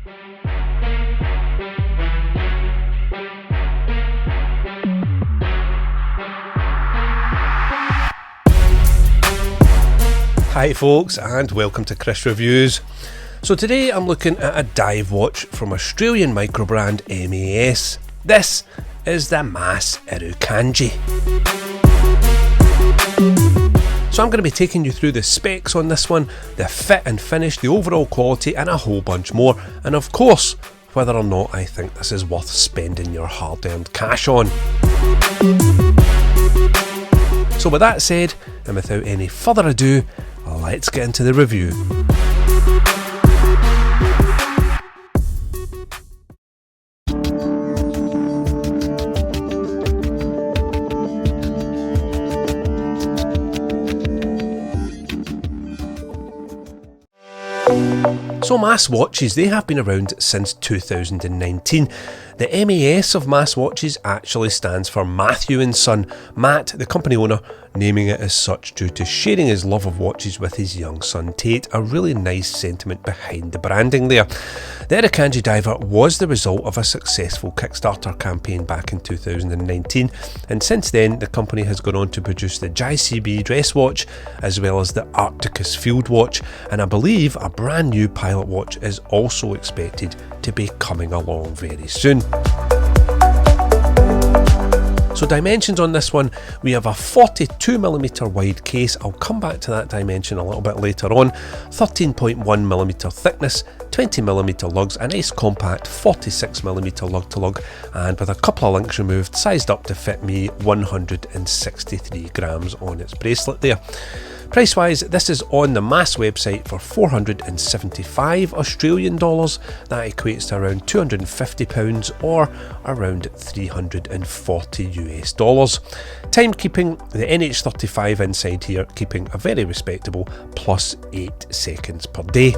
Hi folks, and welcome to Chris Reviews. So today I'm looking at a dive watch from Australian Microbrand MAS. This is the MAS Irukandji. So I'm going to be taking you through the specs on this one, the fit and finish, the overall quality and a whole bunch more, and of course whether or not I think this is worth spending your hard-earned cash on. So with that said, and without any further ado, let's get into the review. So MAS watches, they have been around since 2019. The MAS of MAS watches actually stands for Matthew and Son, Matt, the company owner, naming it as such due to sharing his love of watches with his young son Tate. A really nice sentiment behind the branding there. The Irukandji diver was the result of a successful Kickstarter campaign back in 2019, and since then the company has gone on to produce the JCB dress watch as well as the Arcticus field watch, and I believe a brand new pilot watch is also expected to be coming along very soon. So dimensions on this one, we have a 42mm wide case. I'll come back to that dimension a little bit later on. 13.1mm thickness, 20mm lugs, a nice compact 46mm lug to lug, and with a couple of links removed, sized up to fit me 163 grams on its bracelet there. Price wise, this is on the MAS website for 475 Australian dollars. That equates to around £250 or around 340 US dollars. Timekeeping, the NH35 inside here keeping a very respectable plus 8 seconds per day.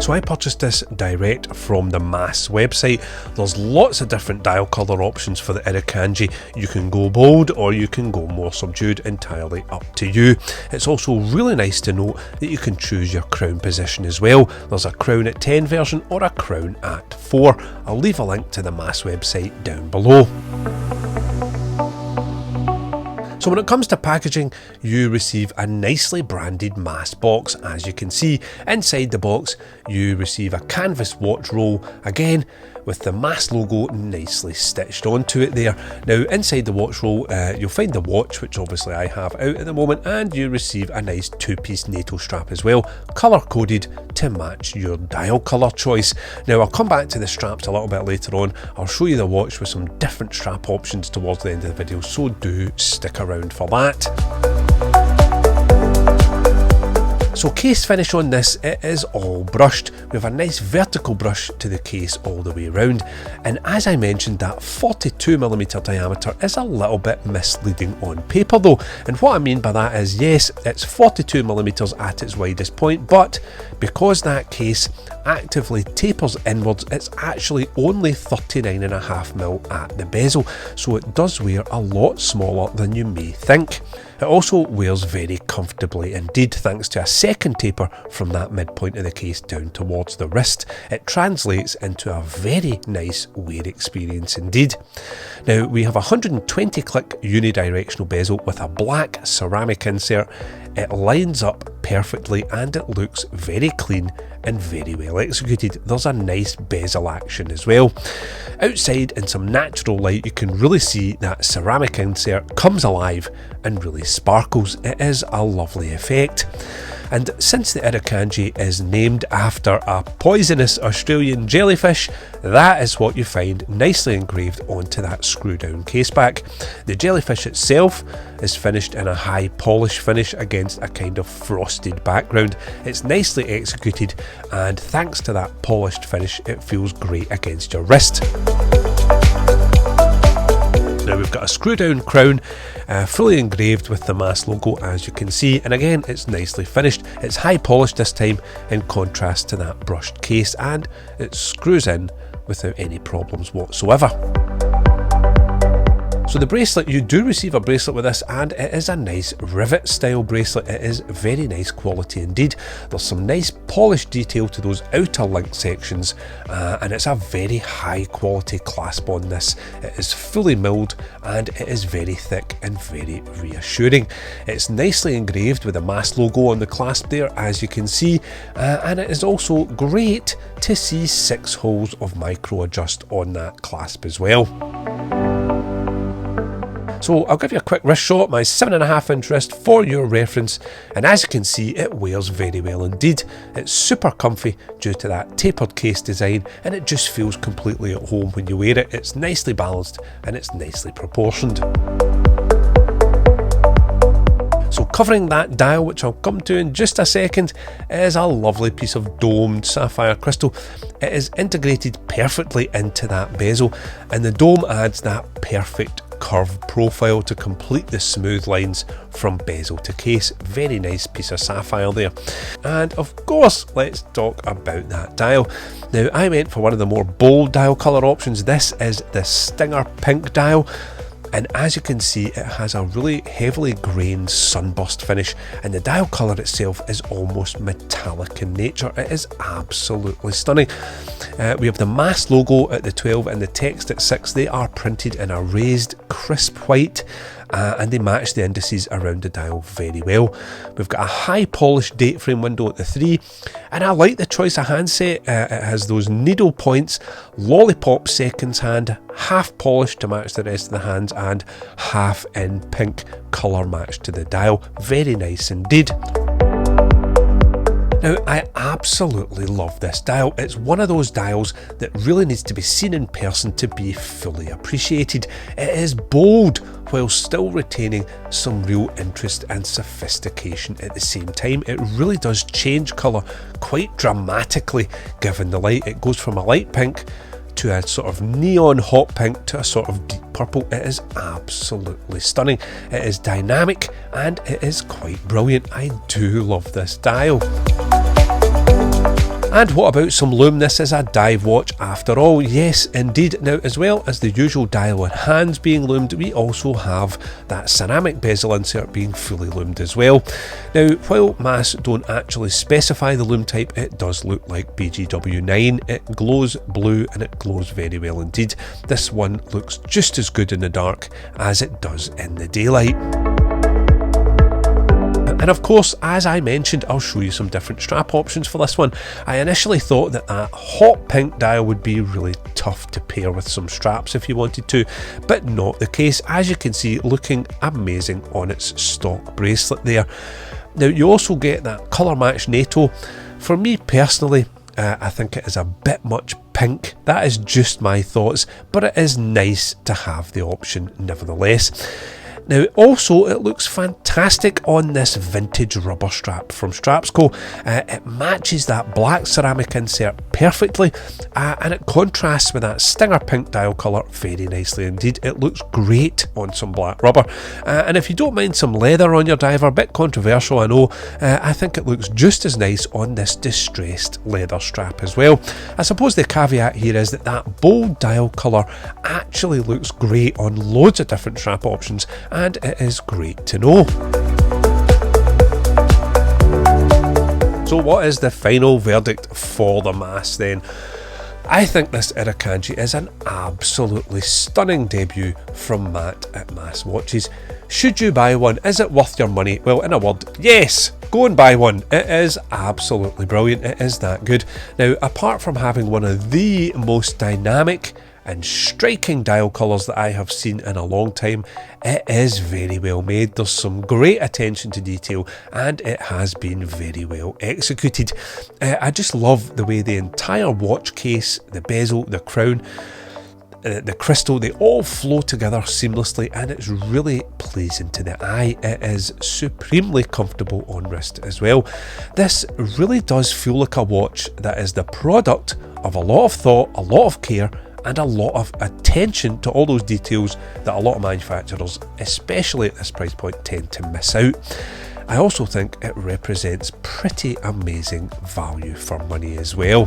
So I purchased this direct from the MAS website. There's lots of different dial colour options for the Irukandji. You can go bold or you can go more subdued, entirely up to you. It's also really nice to note that you can choose your crown position as well. There's a crown at 10 version or a crown at 4. I'll leave a link to the MAS website down below. So when it comes to packaging, you receive a nicely branded MAS box. As you can see, inside the box you receive a canvas watch roll, again with the MAS logo nicely stitched onto it there. Now inside the watch roll you'll find the watch, which obviously I have out at the moment, and you receive a nice 2-piece Nato strap as well, colour coded to match your dial colour choice. Now I'll come back to the straps a little bit later on. I'll show you the watch with some different strap options towards the end of the video, so do stick around for that. So case finish on this, it is all brushed. We have a nice vertical brush to the case all the way around, and as I mentioned, that 42mm diameter is a little bit misleading on paper though, and what I mean by that is, yes, it's 42mm at its widest point, but because that case actively tapers inwards, it's actually only 39.5mm at the bezel, so it does wear a lot smaller than you may think. It also wears very comfortably indeed, thanks to a second taper from that midpoint of the case down towards the wrist. It translates into a very nice wear experience indeed. Now we have a 120 click unidirectional bezel with a black ceramic insert. It lines up perfectly and it looks very clean and very well executed. There's a nice bezel action as well. Outside in some natural light you can really see that ceramic insert comes alive and really sparkles. It is a lovely effect. And since the Irukandji is named after a poisonous Australian jellyfish, that is what you find nicely engraved onto that screw down caseback. The jellyfish itself is finished in a high polish finish against a kind of frosted background. It's nicely executed, and thanks to that polished finish it feels great against your wrist. Now we've got a screw down crown, fully engraved with the MAS logo as you can see, and again it's nicely finished. It's high polished this time in contrast to that brushed case, and it screws in without any problems whatsoever. So the bracelet, you do receive a bracelet with this, and it is a nice rivet style bracelet. It is very nice quality indeed. There's some nice polished detail to those outer link sections, and it's a very high quality clasp on this. It is fully milled and it is very thick and very reassuring. It's nicely engraved with a MAS logo on the clasp there, as you can see, and it is also great to see 6 holes of micro adjust on that clasp as well. So I'll give you a quick wrist shot, my 7.5 inch wrist for your reference, and as you can see, it wears very well indeed. It's super comfy due to that tapered case design, and it just feels completely at home when you wear it. It's nicely balanced and it's nicely proportioned. So covering that dial, which I'll come to in just a second, is a lovely piece of domed sapphire crystal. It is integrated perfectly into that bezel, and the dome adds that perfect curved profile to complete the smooth lines from bezel to case. Very nice piece of sapphire there. And of course, let's talk about that dial. Now, I went for one of the more bold dial colour options. This is the Stinger Pink dial. And as you can see, it has a really heavily grained sunburst finish, and the dial colour itself is almost metallic in nature. It is absolutely stunning. We have the MAS logo at the 12 and the text at 6. They are printed in a raised crisp white, and they match the indices around the dial very well. We've got a high polished date frame window at the 3, and I like the choice of handset. It has those needle points, lollipop seconds hand, half polished to match the rest of the hands, and half in pink colour match to the dial. Very nice indeed. Now, I absolutely love this dial. It's one of those dials that really needs to be seen in person to be fully appreciated. It is bold while still retaining some real interest and sophistication at the same time. It really does change colour quite dramatically given the light. It goes from a light pink to a sort of neon hot pink to a sort of deep purple. It is absolutely stunning. It is dynamic and it is quite brilliant. I do love this dial. And what about some lume? This is a dive watch after all. Yes, indeed. Now, as well as the usual dial and hands being loomed, we also have that ceramic bezel insert being fully loomed as well. Now, while MAS don't actually specify the lume type, it does look like BGW9. It glows blue and it glows very well indeed. This one looks just as good in the dark as it does in the daylight. And of course, as I mentioned, I'll show you some different strap options for this one. I initially thought that that hot pink dial would be really tough to pair with some straps if you wanted to, but not the case. As you can see, looking amazing on its stock bracelet there. Now, you also get that colour match Nato. For me personally, I think it is a bit much pink. That is just my thoughts, but it is nice to have the option nevertheless. Now, also, it looks fantastic on this vintage rubber strap from Strapsco. It matches that black ceramic insert perfectly, and it contrasts with that Stinger Pink dial colour very nicely indeed. It looks great on some black rubber, and if you don't mind some leather on your diver, a bit controversial I know, I think it looks just as nice on this distressed leather strap as well. I suppose the caveat here is that that bold dial colour actually looks great on loads of different strap options, and it is great to know. So what is the final verdict for the MAS then? I think this Irukandji is an absolutely stunning debut from Matt at MAS Watches. Should you buy one? Is it worth your money? Well, in a word, yes! Go and buy one. It is absolutely brilliant. It is that good. Now, apart from having one of the most dynamic and striking dial colours that I have seen in a long time, it is very well made. There's some great attention to detail and it has been very well executed. I just love the way the entire watch case, the bezel, the crown, the crystal, they all flow together seamlessly, and it's really pleasing to the eye. It is supremely comfortable on wrist as well. This really does feel like a watch that is the product of a lot of thought, a lot of care, and a lot of attention to all those details that a lot of manufacturers, especially at this price point, tend to miss out. I also think it represents pretty amazing value for money as well.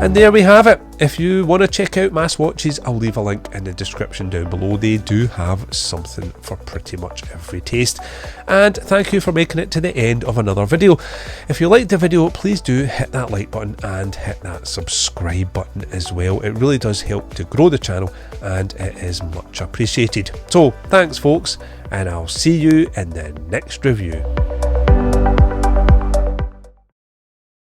And there we have it. If you want to check out MAS watches, I'll leave a link in the description down below. They do have something for pretty much every taste. And thank you for making it to the end of another video. If you liked the video, please do hit that like button and hit that subscribe button as well. It really does help to grow the channel and it is much appreciated. So thanks folks, and I'll see you in the next review.